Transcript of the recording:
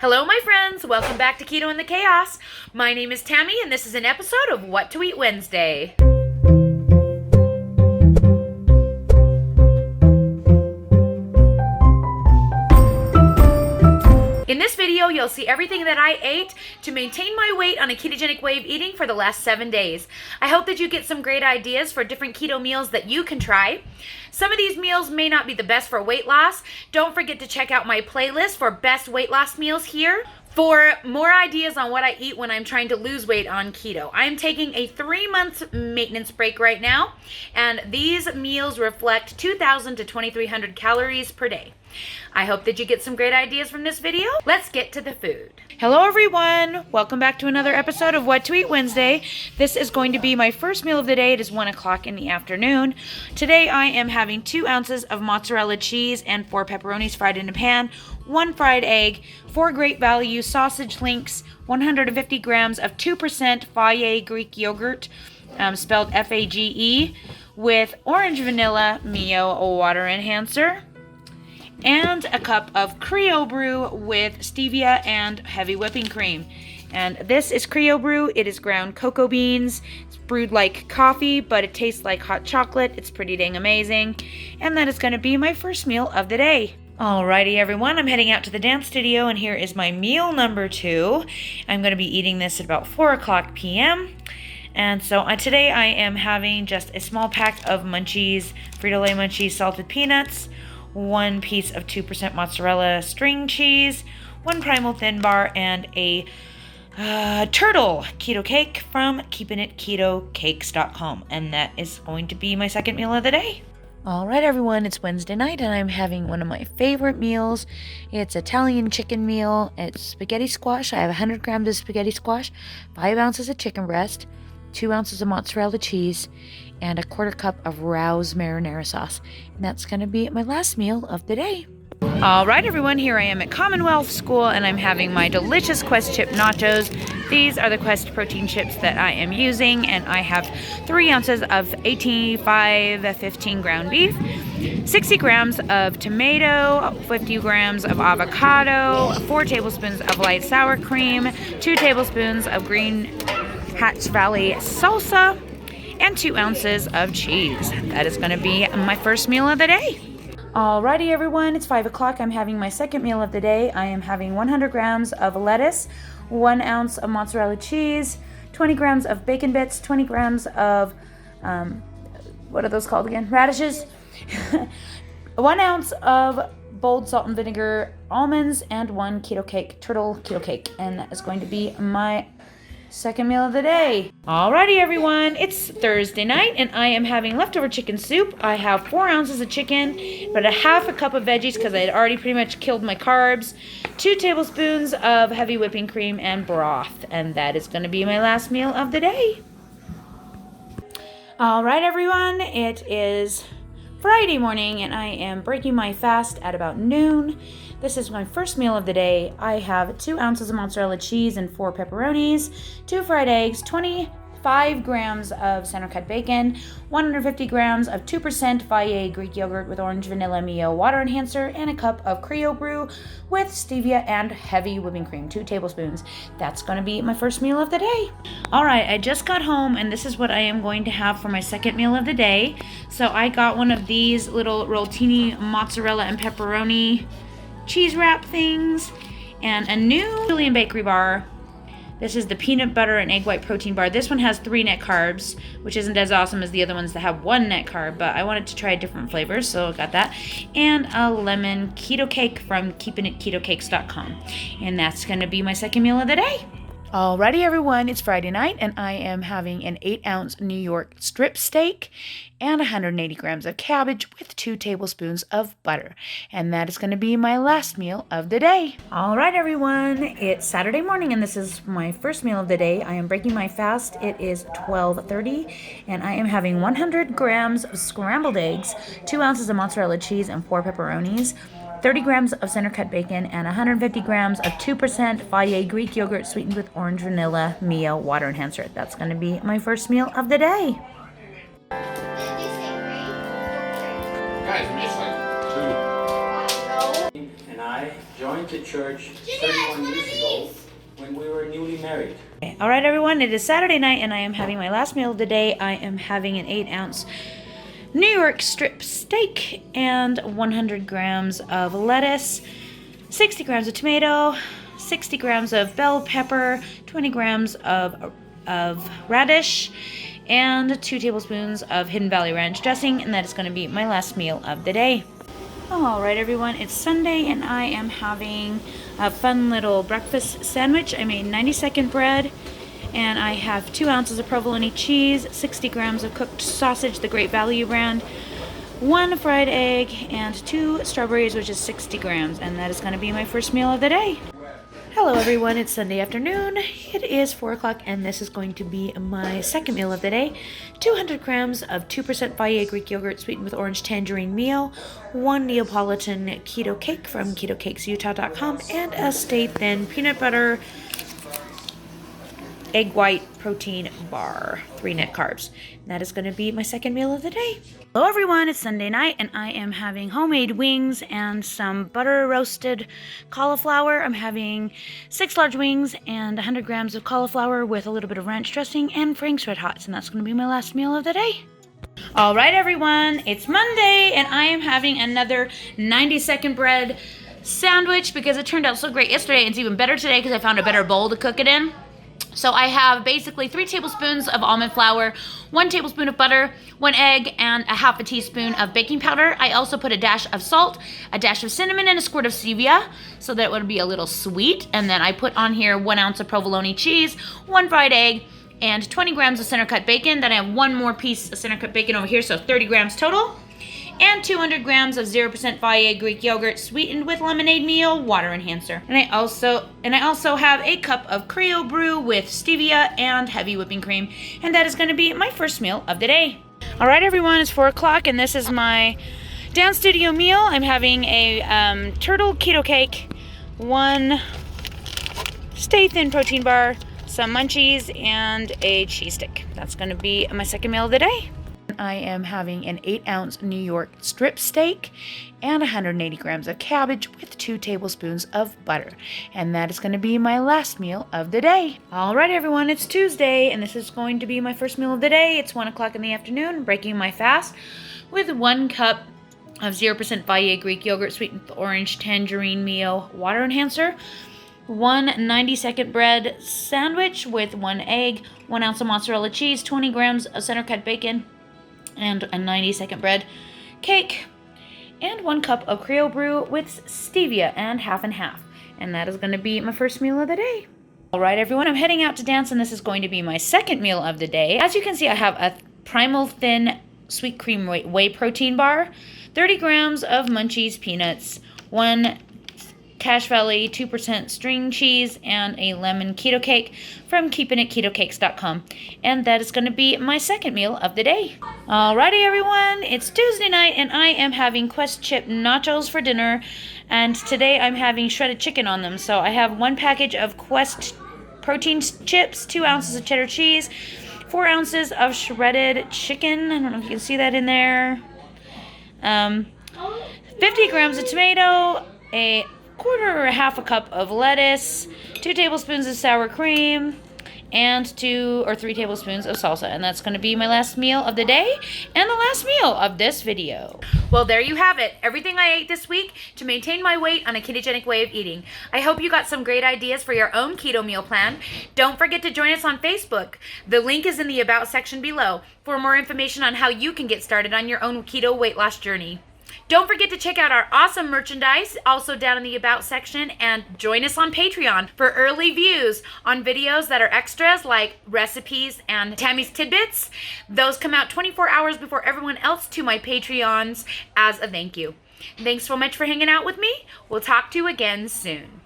Hello, my friends. Welcome back to Keto and the Chaos. My name is Tammy, and this is an episode of What to Eat Wednesday. In this video, you'll see everything that I ate to maintain my weight on a ketogenic way of eating for the last 7 days. I hope that you get some great ideas for different keto meals that you can try. Some of these meals may not be the best for weight loss. Don't forget to check out my playlist for best weight loss meals here. For more ideas on what I eat when I'm trying to lose weight on keto, I'm taking a 3-month maintenance break right now, and these meals reflect 2,000 to 2,300 calories per day. I hope that you get some great ideas from this video. Let's get to the food. Hello everyone, welcome back to another episode of What to Eat Wednesday. This is going to be my first meal of the day. It is 1 o'clock in the afternoon. Today I am having 2 ounces of mozzarella cheese and 4 pepperonis fried in a pan, 1 fried egg, 4 great value sausage links, 150 grams of 2% Fage Greek yogurt, spelled F-A-G-E, with orange vanilla Mio water enhancer, and a cup of Creo brew with stevia and heavy whipping cream. And this is Creo brew. It is ground cocoa beans. It's brewed like coffee, but it tastes like hot chocolate. It's pretty dang amazing. And that is going to be my first meal of the day. Alrighty everyone, I'm heading out to the dance studio, and here is my meal number 2. I'm going to be eating this at about 4 o'clock p.m. And so today I am having just a small pack of Munchies, Frito-Lay Munchies salted peanuts, 1 piece of 2% mozzarella string cheese, 1 Primal Thin Bar, and a turtle keto cake from keepingitKetoCakes.com. And that is going to be my second meal of the day. Alright everyone, it's Wednesday night and I'm having one of my favorite meals. It's Italian chicken meal. It's spaghetti squash. I have 100 grams of spaghetti squash, 5 ounces of chicken breast, 2 ounces of mozzarella cheese, and a 1/4 cup of Rouse marinara sauce. And that's going to be my last meal of the day. Alright everyone, here I am at Commonwealth School and I'm having my delicious Quest chip nachos. These are the Quest protein chips that I am using, and I have 3 ounces of 15 ground beef, 60 grams of tomato, 50 grams of avocado, 4 tablespoons of light sour cream, 2 tablespoons of green Hatch Valley salsa, and 2 ounces of cheese. That is going to be my first meal of the day. Alrighty everyone, it's 5 o'clock. I'm having my second meal of the day. I am having 100 grams of lettuce, 1 ounce of mozzarella cheese, 20 grams of bacon bits, 20 grams of, what are those called again? Radishes, 1 ounce of bold salt and vinegar almonds, and 1 keto cake, turtle keto cake. And that is going to be my second meal of the day. Alrighty everyone, it's Thursday night and I am having leftover chicken soup. I have 4 ounces of chicken, but a half a cup of veggies because I had already pretty much killed my carbs, 2 tablespoons of heavy whipping cream, and broth. And that is going to be my last meal of the day. Alright everyone, it is Friday morning and I am breaking my fast at about noon. This is my first meal of the day. I have 2 ounces of mozzarella cheese and 4 pepperonis, 2 fried eggs, 25 grams of center cut bacon, 150 grams of 2% Fage Greek yogurt with orange vanilla Mio water enhancer, and a cup of Creo brew with stevia and heavy whipping cream, 2 tablespoons. That's going to be my first meal of the day. Alright, I just got home and this is what I am going to have for my second meal of the day. So I got one of these little Roltini mozzarella and pepperoni cheese wrap things, and a new Julian Bakery bar. This is the peanut butter and egg white protein bar. This one has 3 net carbs, which isn't as awesome as the other ones that have 1 net carb, but I wanted to try different flavors, so I got that. And a lemon keto cake from keepingitKetoCakes.com. And that's going to be my second meal of the day. Alrighty everyone, it's Friday night and I am having an 8-ounce New York strip steak and 180 grams of cabbage with 2 tablespoons of butter. And that is going to be my last meal of the day. Alright everyone, it's Saturday morning and this is my first meal of the day. I am breaking my fast. It is 12:30 and I am having 100 grams of scrambled eggs, 2 ounces of mozzarella cheese, and 4 pepperonis, 30 grams of center cut bacon, and 150 grams of 2% Fage Greek yogurt sweetened with orange vanilla Mio water enhancer. That's going to be my first meal of the day. Guys, missed like 2. And I joined the church 31 years ago when we were newly married. All right, everyone, it is Saturday night, and I am having my last meal of the day. I am having an 8-ounce New York strip steak and 100 grams of lettuce, 60 grams of tomato, 60 grams of bell pepper, 20 grams of radish, and 2 tablespoons of Hidden Valley Ranch dressing, and that is going to be my last meal of the day. All right, everyone, it's Sunday, and I am having a fun little breakfast sandwich. I made 90-second bread, and I have 2 ounces of provolone cheese, 60 grams of cooked sausage, the Great Value brand, 1 fried egg, and 2 strawberries, which is 60 grams, and that is going to be my first meal of the day. Hello, everyone. It's Sunday afternoon. It is 4 o'clock, and this is going to be my second meal of the day. 200 grams of 2% Valle Greek yogurt sweetened with orange tangerine meal, 1 Neapolitan keto cake from ketochasutah.com, and a stay thin peanut butter egg white protein bar, 3 net carbs. And that is going to be my second meal of the day. Hello, everyone. It's Sunday night, and I am having homemade wings and some butter roasted cauliflower. I'm having 6 large wings and 100 grams of cauliflower with a little bit of ranch dressing and Frank's Red Hots, and that's going to be my last meal of the day. All right, everyone. It's Monday, and I am having another 90-second bread sandwich because it turned out so great yesterday, and it's even better today because I found a better bowl to cook it in. So I have basically 3 tablespoons of almond flour, 1 tablespoon of butter, 1 egg, and a half a teaspoon of baking powder. I also put a dash of salt, a dash of cinnamon, and a squirt of stevia so that it would be a little sweet. And then I put on here 1 ounce of provolone cheese, 1 fried egg, and 20 grams of center cut bacon. Then I have 1 more piece of center cut bacon over here, so 30 grams total. And 200 grams of 0% Valle Greek yogurt sweetened with lemonade meal water enhancer. And I also have a cup of Creo brew with stevia and heavy whipping cream. And that is going to be my first meal of the day. All right, everyone, it's 4 o'clock, and this is my down studio meal. I'm having a turtle keto cake, 1 stay thin protein bar, some munchies, and a cheese stick. That's going to be my second meal of the day. I am having an 8-ounce New York strip steak and 180 grams of cabbage with 2 tablespoons of butter. And that is going to be my last meal of the day. All right, everyone, it's Tuesday, and this is going to be my first meal of the day. It's 1 o'clock in the afternoon. I'm breaking my fast with 1 cup of 0% Valle Greek yogurt sweetened with orange tangerine meal water enhancer, 1 90-second bread sandwich with 1 egg, 1 ounce of mozzarella cheese, 20 grams of center cut bacon, and a 90-second bread cake, and 1 cup of Creo brew with stevia and half and half. And that is going to be my first meal of the day. All right, everyone, I'm heading out to dance, and this is going to be my second meal of the day. As you can see, I have a Primal Thin Sweet Cream Whey Protein Bar, 30 grams of Munchies Peanuts, 1 Cache Valley 2% string cheese, and a lemon keto cake from keepingitKetoCakes.com. And that is going to be my second meal of the day. Alrighty, everyone, it's Tuesday night, and I am having Quest chip nachos for dinner, and today I'm having shredded chicken on them. So I have 1 package of Quest protein chips, 2 ounces of cheddar cheese, 4 ounces of shredded chicken. I don't know if you can see that in there. 50 grams of tomato, a quarter or a half a cup of lettuce, 2 tablespoons of sour cream, and 2 or 3 tablespoons of salsa. And that's going to be my last meal of the day and the last meal of this video. Well, there you have it. Everything I ate this week to maintain my weight on a ketogenic way of eating. I hope you got some great ideas for your own keto meal plan. Don't forget to join us on Facebook. The link is in the About section below for more information on how you can get started on your own keto weight loss journey. Don't forget to check out our awesome merchandise, also down in the About section, and join us on Patreon for early views on videos that are extras like recipes and Tammy's Tidbits. Those come out 24 hours before everyone else to my Patreons as a thank you. Thanks so much for hanging out with me. We'll talk to you again soon.